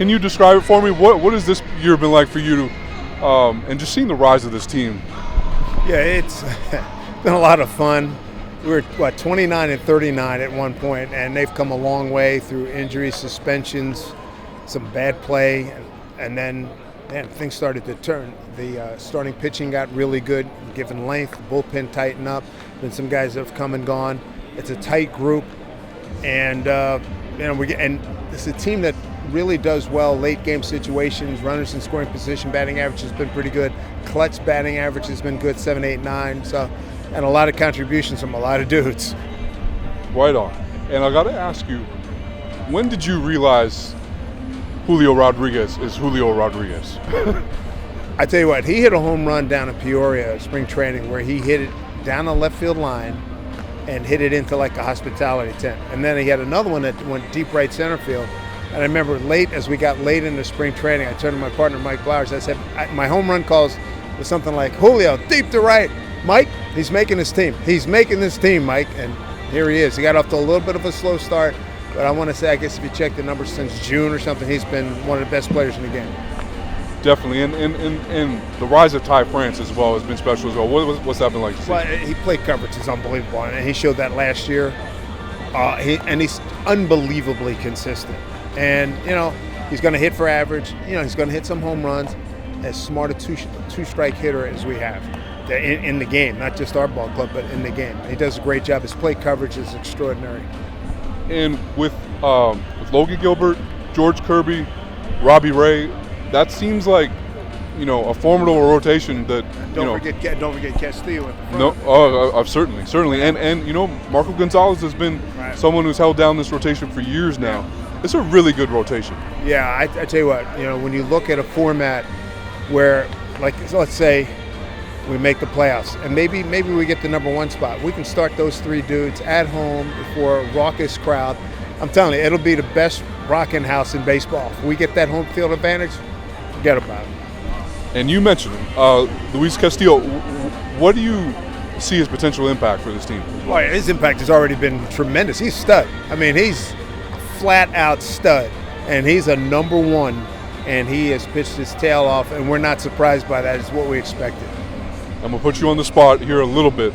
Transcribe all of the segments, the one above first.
Can you describe it for me? What has this year been like for you, and just seeing the rise of this team? Yeah, it's been a lot of fun. We were, 29-39 at one point, and they've come a long way through injuries, suspensions, some bad play, and then things started to turn. The starting pitching got really good, given length. The bullpen tightened up. Then some guys have come and gone. It's a tight group, and it's a team that really does well late game situations. Runners in scoring position, batting average has been pretty good. Clutch batting average has been good, 7, 8, 9. So, and a lot of contributions from a lot of dudes. Right on. And I got to ask you, when did you realize Julio Rodriguez is Julio Rodriguez? I tell you what, he hit a home run down in Peoria spring training where he hit it down the left field line and hit it into like a hospitality tent. And then he had another one that went deep right center field. And I remember as we got late into spring training, I turned to my partner, Mike Blowers. I said, my home run calls was something like, Julio, deep to right. Mike, he's making his team. He's making this team, Mike. And here he is. He got off to a little bit of a slow start. But I want to say, I guess if you check the numbers since June or something, he's been one of the best players in the game. Definitely. And the rise of Ty France as well has been special as well. What's that been like to see? Well, he played coverage is unbelievable. And he showed that last year. He's unbelievably consistent. And, he's going to hit for average. He's going to hit some home runs. As smart a two-strike hitter as we have in the game, not just our ball club, but in the game. He does a great job. His plate coverage is extraordinary. And with Logan Gilbert, George Kirby, Robbie Ray, that seems like, a formidable rotation that, Don't forget Castillo at the front. No, certainly. And Marco Gonzalez has been someone who's held down this rotation for years now. Yeah. It's a really good rotation. Yeah, I tell you what, when you look at a format where, let's say we make the playoffs and maybe we get the number 1 spot, we can start those 3 dudes at home before a raucous crowd. I'm telling you, it'll be the best rocking house in baseball. If we get that home field advantage, forget about it. And you mentioned Luis Castillo. What do you see his potential impact for this team? Well, his impact has already been tremendous. He's a stud. I mean, he's a flat-out stud, and he's a number 1, and he has pitched his tail off, and we're not surprised by that. It's what we expected. I'm going to put you on the spot here a little bit,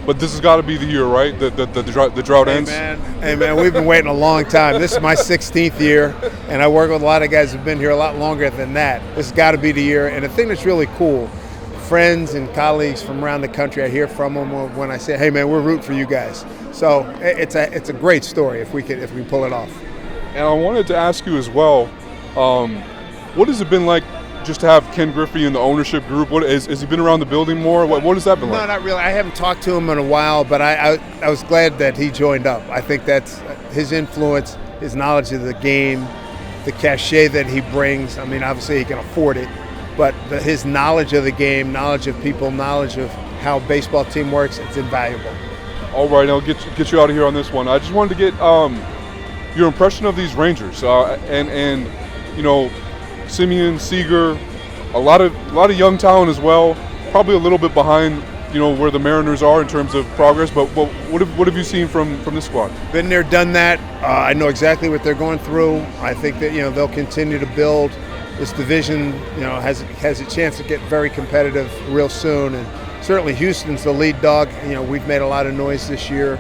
but this has got to be the year, right? The drought ends? Hey, man, we've been waiting a long time. This is my 16th year, and I work with a lot of guys who've been here a lot longer than that. This has got to be the year. And the thing that's really cool, friends and colleagues from around the country, I hear from them when I say, hey, man, we're rooting for you guys. So it's a great story if we pull it off. And I wanted to ask you as well, what has it been like just to have Ken Griffey in the ownership group? Has he been around the building more? What has that been like? No, not really. I haven't talked to him in a while, but I was glad that he joined up. I think that's his influence, his knowledge of the game, the cachet that he brings. I mean, obviously he can afford it, but his knowledge of the game, knowledge of people, knowledge of how a baseball team works, it's invaluable. All right, I'll get you out of here on this one. I just wanted to get your impression of these Rangers, and Simeon, Seager, a lot of young talent as well. Probably a little bit behind, where the Mariners are in terms of progress. But what have you seen from this squad? Been there, done that. I know exactly what they're going through. I think that they'll continue to build. This division, has a chance to get very competitive real soon. And certainly Houston's the lead dog. We've made a lot of noise this year.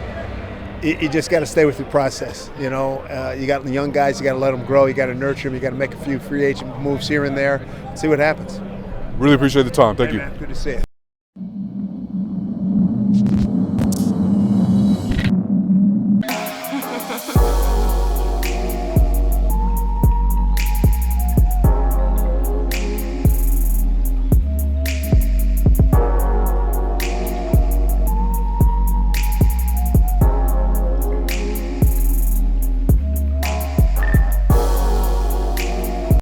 You just got to stay with the process. You got the young guys, you got to let them grow, you got to nurture them, you got to make a few free agent moves here and there, see what happens. Really appreciate the time. Thank you. Man, good to see you.